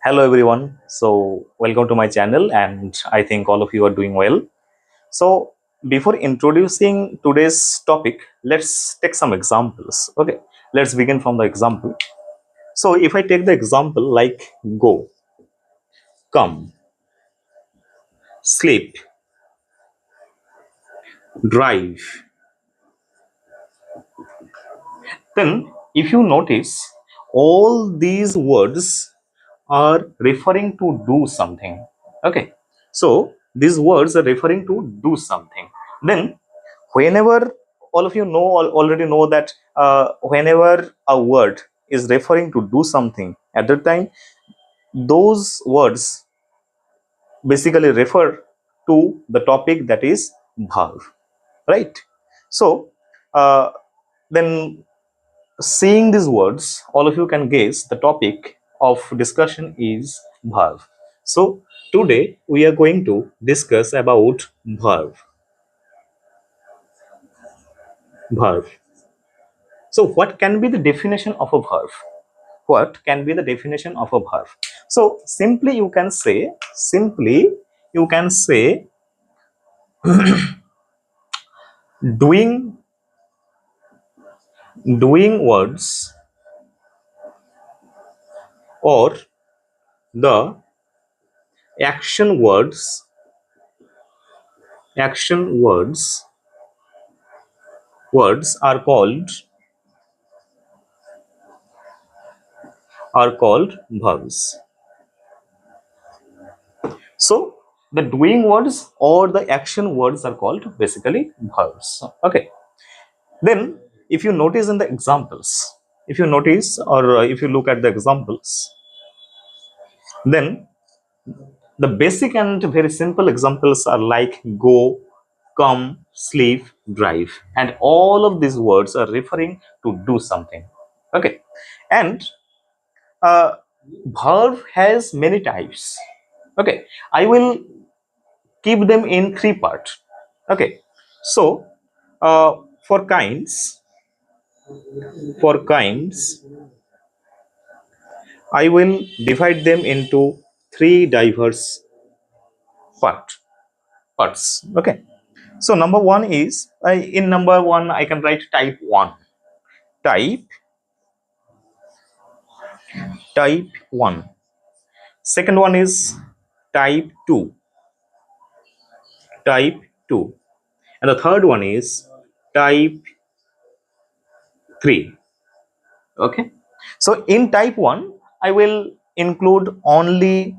Hello everyone. So welcome to my channel and I think all of you are doing well. So before introducing today's topic, let's take some examples. Okay, let's begin from the example. So if I take the example like go, come, sleep, drive, then if you notice all these words are referring to do something. Okay, so these words are referring to do something. Then whenever all of you already know that whenever a word is referring to do something, at that time those words basically refer to the topic, that is verb, right? So uh, then seeing these words, all of you can guess the topic of discussion is verb. So today we are going to discuss about verb. So what can be the definition of a verb? What can be the definition of a verb? So simply you can say doing words, or the action words action words are called verbs. So the doing words or the action words are called basically verbs. Okay, then if you notice in the examples, if you notice or if you look at the examples, then the basic and very simple examples are like go, come, sleep, drive, and all of these words are referring to do something. Okay, and uh, verb has many types. Okay, I will keep them in three parts. Okay, so uh, for kinds, for kinds, I will divide them into three diverse parts. Okay, so number one is in number one I can write type one. Type type one. Second one is type two. Type two, and the third one is type three. Okay, so in type one I will include only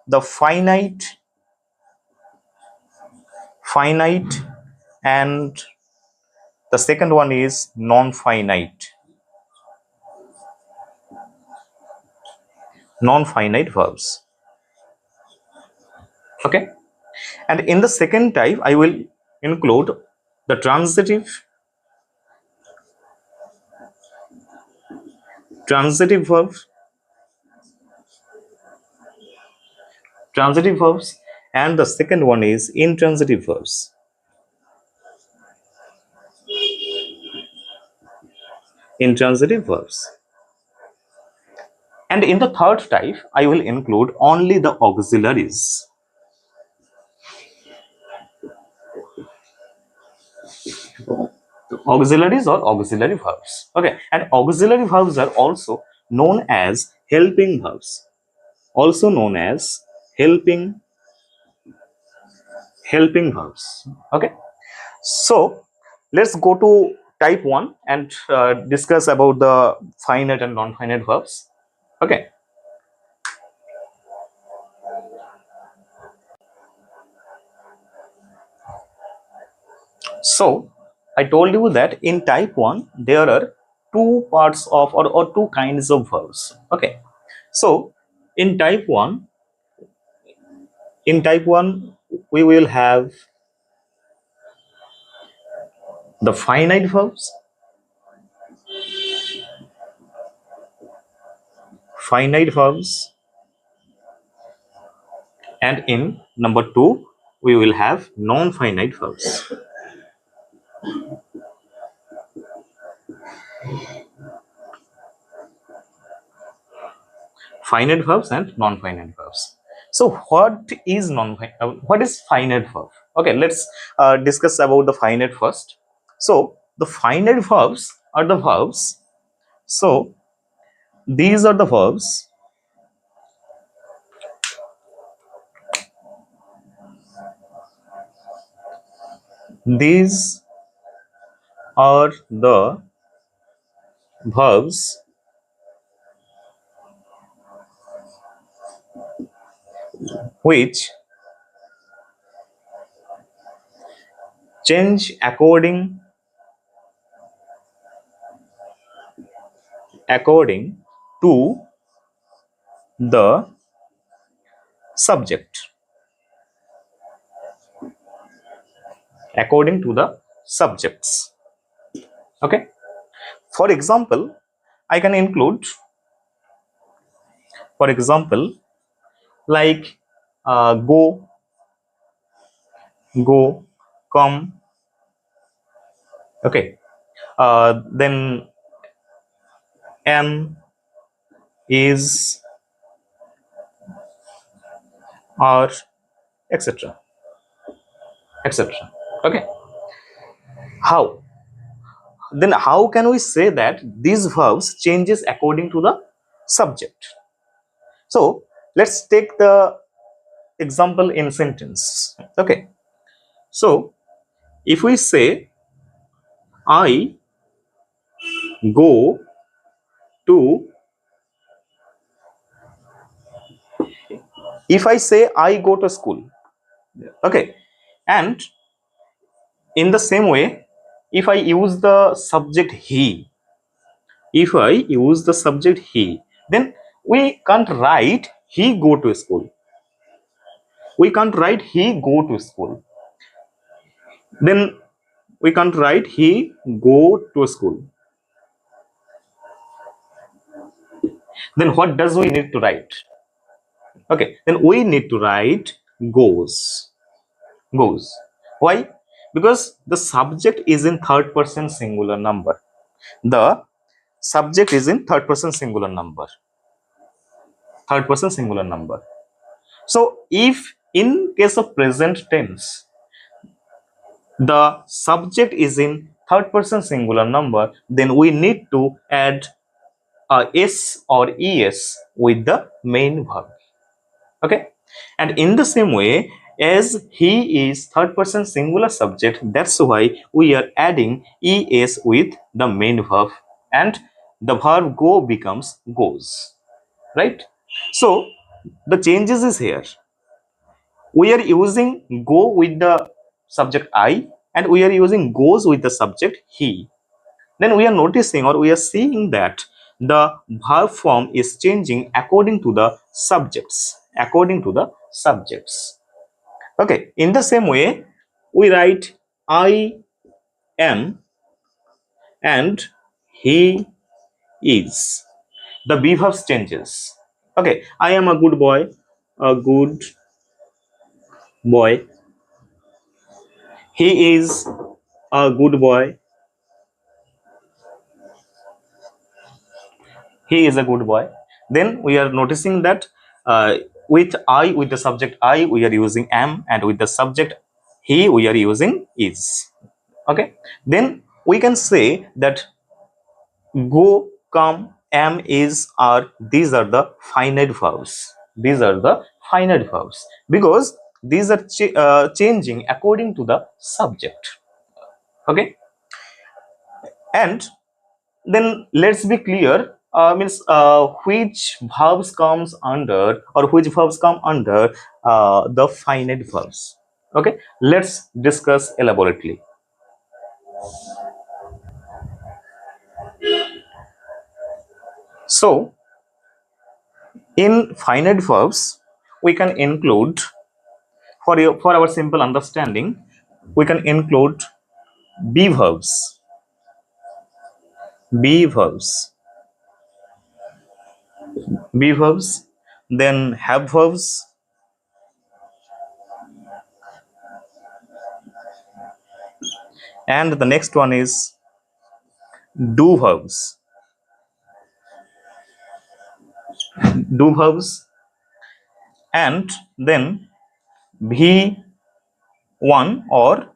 the finite, and the second one is non-finite verbs. Okay, and in the second type I will include the transitive verbs, and the second one is intransitive verbs. And in the third type I will include only the auxiliaries or auxiliary verbs. Okay, and auxiliary verbs are also known as helping verbs, also known as helping verbs. Okay, so let's go to type 1 and discuss about the finite and non-finite verbs. Okay, so I told you that in type 1 there are two parts of or two kinds of verbs. Okay, so in type 1 we will have the finite verbs, and in number 2 we will have non-finite verbs. finite verbs and non-finite verbs. So what is finite verb? Okay, let's discuss about the finite first. So the finite verbs are the verbs. So these are the verbs. These are the verbs which change according to the subject. According to the subjects. Okay. For example, I can include, for example, like go, go, come. Okay. Then am, is, are, etc. etc. Okay. How? Then how can we say that these verbs changes according to the subject? So let's take the example in sentence. Okay. So if we say I go to, if I say I go to school, okay, and in the same way, if I use the subject he, if I use the subject he, then we can't write he go to school. We can't write he go to school. Then we can't write he go to school. Then what does we need to write? Okay, then we need to write goes. Goes. Why? Because the subject is in third person singular number. The subject is in third person singular number. Third person singular number. So if in case of present tense, the subject is in third person singular number, then we need to add a s or es with the main verb. Okay, and in the same way, as he is third person singular subject, that's why we are adding es with the main verb, and the verb go becomes goes, right? So the changes is here. We are using go with the subject I, and we are using goes with the subject he. Then we are noticing, or we are seeing, that the verb form is changing according to the subjects. According to the subjects. Okay. In the same way, we write I am and he is. The be verbs changes. Okay. I am a good boy. A good boy. He is a good boy. He is a good boy. Then we are noticing that with I, with the subject I, we are using am, and with the subject he, we are using is. Okay. Then we can say that go, come, am, is, are, these are the finite verbs. These are the finite verbs because these are changing according to the subject. Okay. And then let's be clear, means which verbs comes under, or which verbs come under the finite verbs. Okay, let's discuss elaborately. So in finite verbs we can include, for our simple understanding, we can include be verbs, be verbs, be verbs, then have verbs, and the next one is do verbs. do verbs, and then V1 or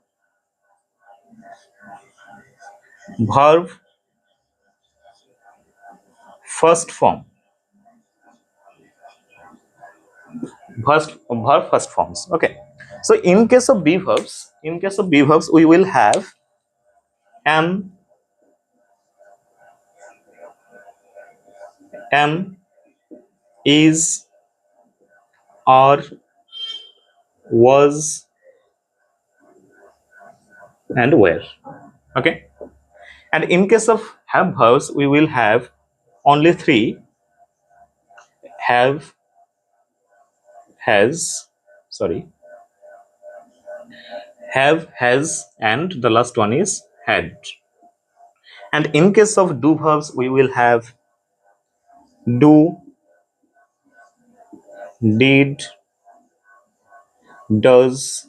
verb first form, verb first forms. Okay, so in case of be verbs, we will have am, is, are, was, and were. Okay, and in case of have verbs we will have only three: have, has, sorry, have, has, and the last one is had. And in case of do verbs we will have do, did, does,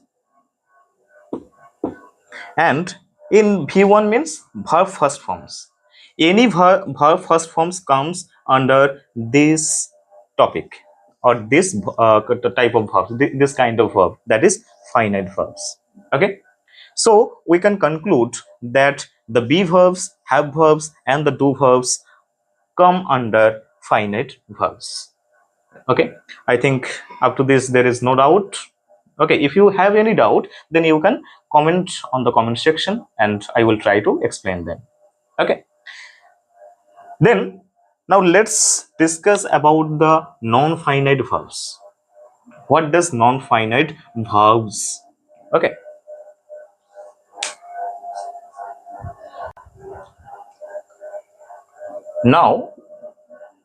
and in V1 means verb first forms. Any verb first forms comes under this topic or this type of verbs, this kind of verb, that is finite verbs. Okay, so we can conclude that the be verbs, have verbs, and the do verbs come under finite verbs. Okay, I think up to this there is no doubt. Okay, if you have any doubt then you can comment on the comment section and I will try to explain them. Okay, then now let's discuss about the non-finite verbs. What does non-finite verbs? Okay, now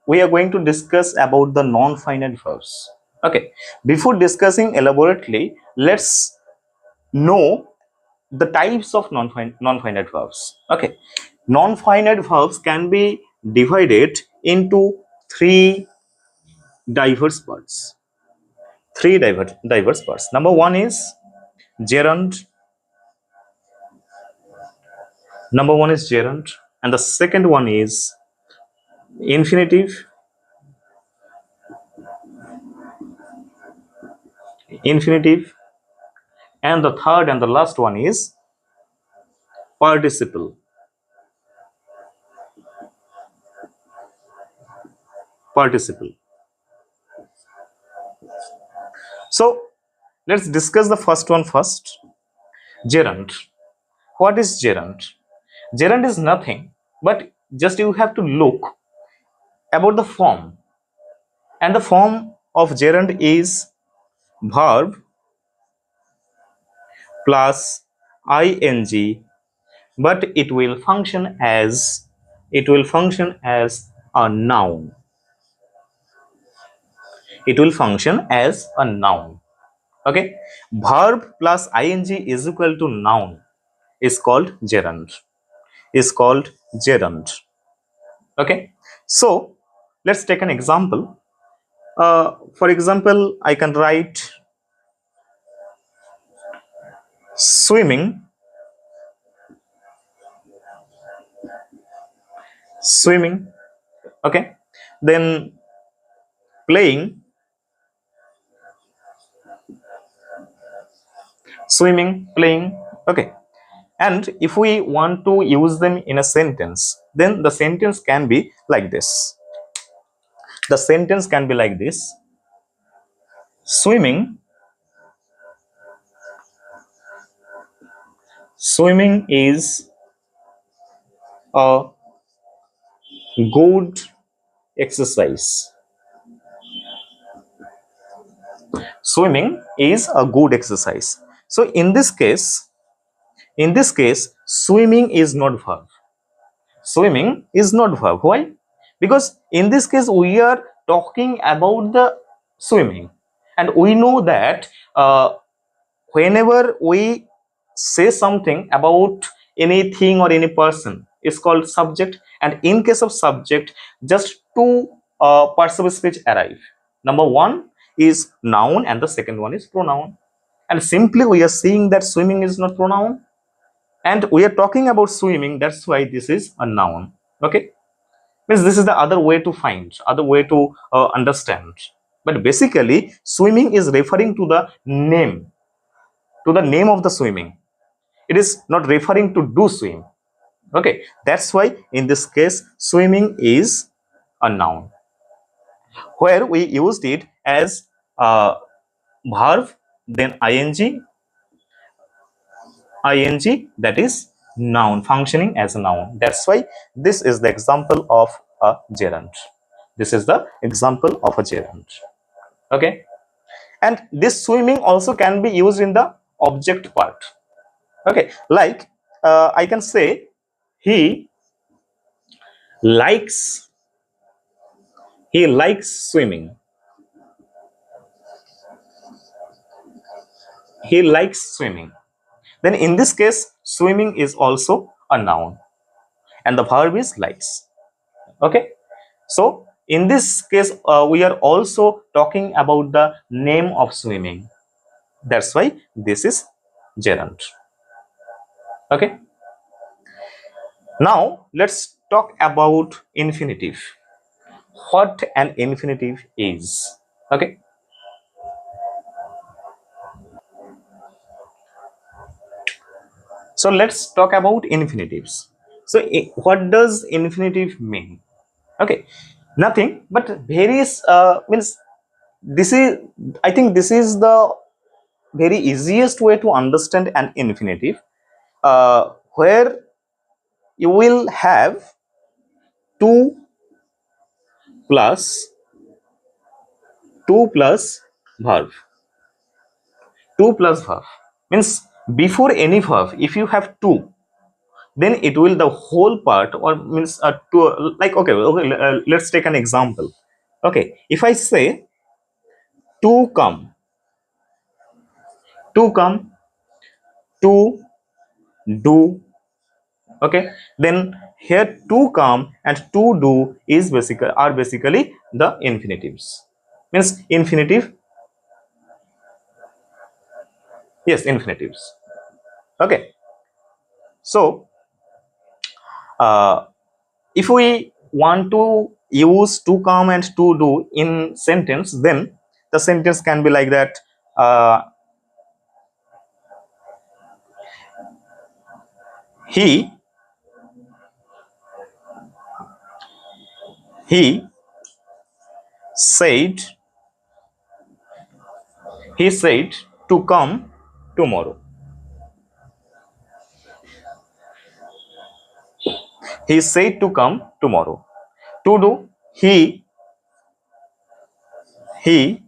we are going to discuss about the non-finite verbs. Okay, before discussing elaborately, let's know the types of non-finite verbs. Okay, non-finite verbs can be divided into three diverse parts. Diverse parts. Number one is gerund. And the second one is infinitive. Infinitive, and the third and the last one is participle. Participle. So let's discuss the first one first. Gerund. What is gerund? Gerund is nothing but just you have to look about the form, and the form of gerund is verb plus ing, but it will function as a noun. It will function as a noun. Okay, verb plus ing is equal to noun is called gerund. Okay, so let's take an example. For example, I can write swimming, swimming. Okay, then playing, swimming, playing. Okay, and if we want to use them in a sentence, then the sentence can be like this. The sentence can be like this: swimming, swimming is a good exercise. Swimming is a good exercise. So in this case, swimming is not verb. Swimming is not verb. Why? Because in this case we are talking about the swimming, and we know that whenever we say something about anything or any person, is called subject, and in case of subject, just two parts of speech arrive. Number one is noun and the second one is pronoun, and simply we are seeing that swimming is not pronoun and we are talking about swimming, that's why this is a noun. Okay, Means this is the other way to find, other way to understand. But basically, swimming is referring to the name of the swimming. It is not referring to do swim. Okay, that's why in this case, swimming is a noun, where we used it as a verb, then ing, that is noun, functioning as a noun. That's why this is the example of a gerund. This is the example of a gerund. Okay, and this swimming also can be used in the object part. Okay, like I can say he likes swimming. He likes swimming. Then in this case, swimming is also a noun and the verb is likes. Okay, so in this case, we are also talking about the name of swimming. That's why this is gerund. Okay, now let's talk about infinitive. What an infinitive is. Okay, so let's talk about infinitives. So what does infinitive mean? Okay, nothing but various means this is, I think this is the very easiest way to understand an infinitive, where you will have 2 plus 2 plus verb. 2 plus verb means before any verb, if you have 2, then it will the whole part, or means two, like okay, let's take an example. Okay, if I say to come, to come, to do. Okay, then here to come and to do is basically the infinitives. Means infinitive, yes, infinitives. Okay, so if we want to use to come and to do in sentence, then the sentence can be like that. uh, he he said to come tomorrow. He said to come tomorrow. To do, he he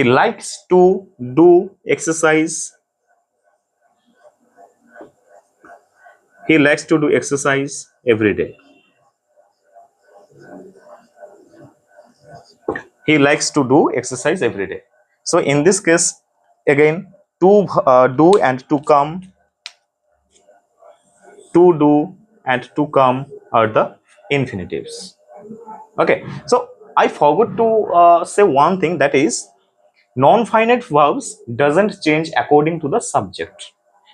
likes to do exercise. He likes to do exercise every day. He likes to do exercise every day. So in this case, again, to do and to come, to do and to come are the infinitives. Okay, so I forgot to say one thing, that is non-finite verbs doesn't change according to the subject.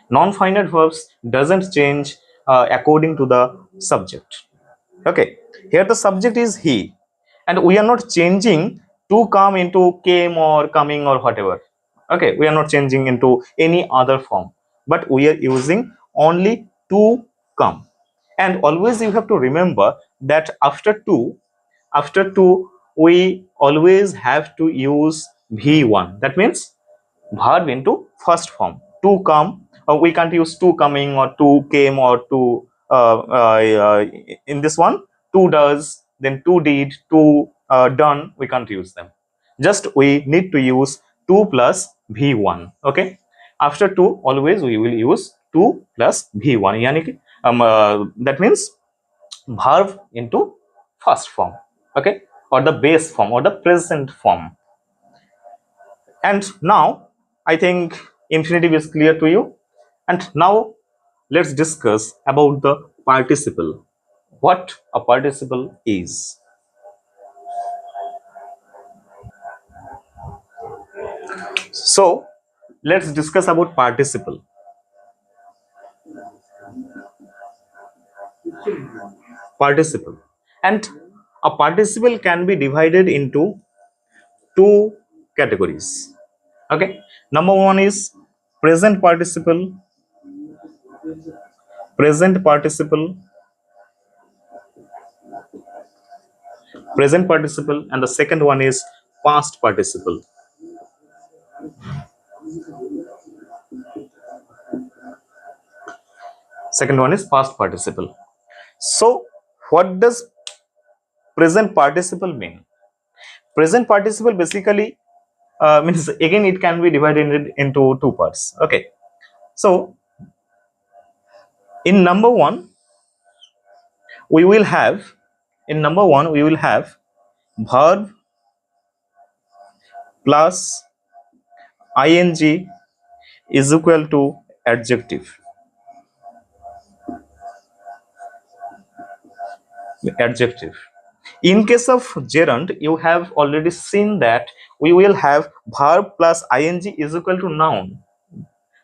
Non-finite verbs doesn't change according to the subject. Okay, here the subject is he, and we are not changing to come into came or coming or whatever. Okay, we are not changing into any other form, but we are using only to come. And always you have to remember that after two we always have to use v1. That means verb into first form. To come, we can't use to coming or to came or to in this one. To does, then to did, to done, we can't use them. Just we need to use 2 plus v1. Okay, after 2 always we will use 2 plus v1. Yani ki, that means verb into first form. Okay, or the base form or the present form. And now I think infinitive is clear to you. And now let's discuss about the participle. What a participle is. So let's discuss about participle. participle, and a participle can be divided into two categories. Okay, number one is present participle, present participle, present participle, and the second one is past participle. Second one is past participle. So what does present participle mean? Present participle basically means, again, it can be divided into two parts. Okay, so in number one we will have verb plus ing is equal to adjective. In case of gerund, you have already seen that we will have verb plus ing is equal to noun,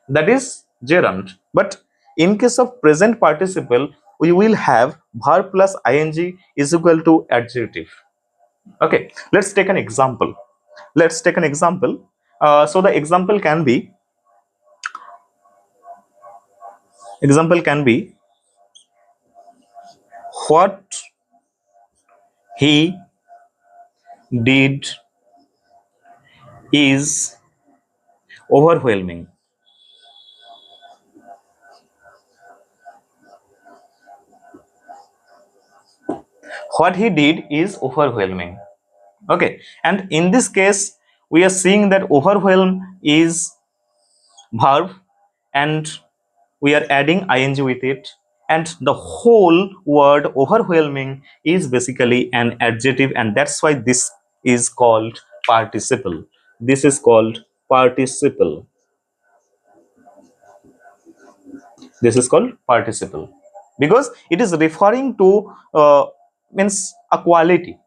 that is gerund. But in case of present participle, we will have verb plus ing is equal to adjective. Okay, let's take an example. So the example can be what he did is overwhelming. What he did is overwhelming. Okay, and in this case we are seeing that overwhelm is verb and we are adding ing with it, and the whole word overwhelming is basically an adjective, and that's why this is called participle. This is called participle. This is called participle because it is referring to means a quality.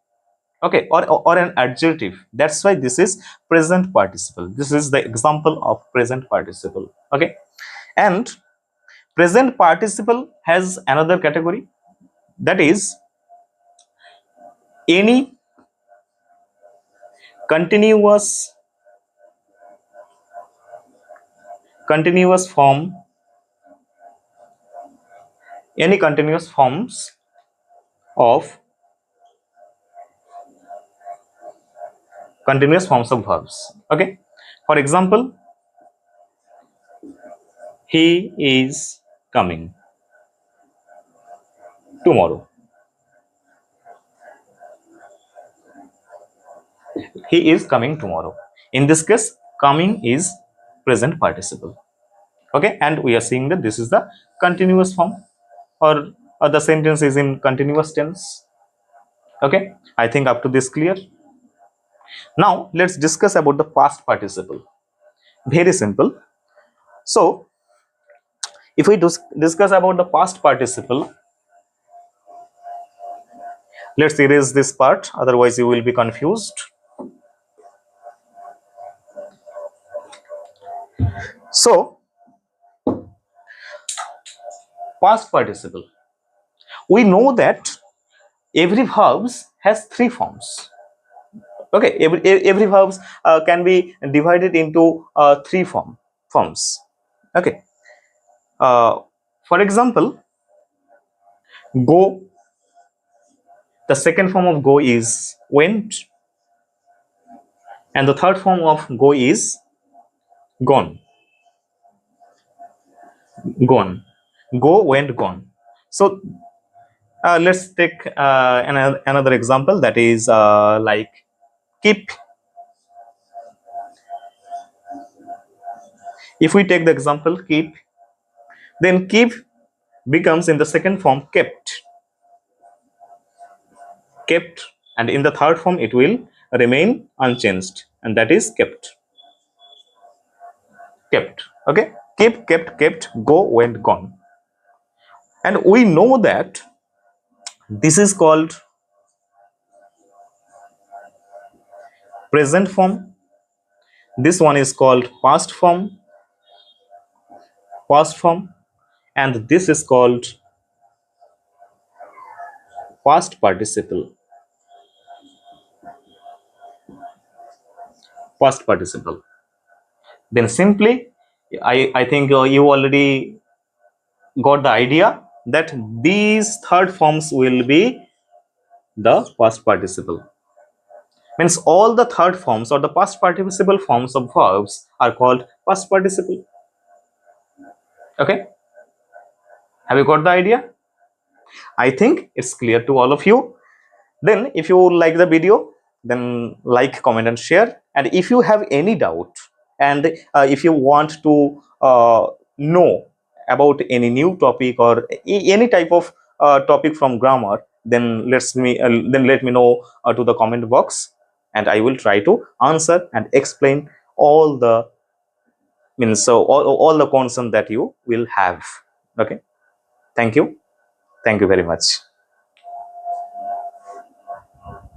Okay, or an adjective. That's why this is present participle. This is the example of present participle. Okay, and present participle has another category, that is any continuous form, any continuous forms of verbs. Okay, for example, he is coming tomorrow. He is coming tomorrow. In this case, coming is present participle. Okay, and we are seeing that this is the continuous form, or the sentence is in continuous tense. Okay, I think up to this clear. Now let's discuss about the past participle. Very simple. So if we discuss about the past participle, let's erase this part, otherwise you will be confused. So past participle, we know that every verbs has three forms. Okay, every verbs can be divided into three forms. Okay, uh, for example, go, the second form of go is went, and the third form of go is gone. Go, went, gone. So let's take another example, that is like keep. If we take the example keep, then keep becomes in the second form kept, and in the third form it will remain unchanged, and that is kept. Okay, keep, kept, go, went, gone. And we know that this is called present form, this one is called past form, and this is called past participle. Past participle. Then simply, I think you already got the idea that these third forms will be the past participle. Means all the third forms or the past participle forms of verbs are called past participle. Okay, have you got the idea? I think it's clear to all of you. Then if you like the video, then like, comment and share. And if you have any doubt, and if you want to know about any new topic or any type of topic from grammar, then let me know to the comment box, and I will try to answer and explain all the all the concern that you will have. Okay, thank you very much.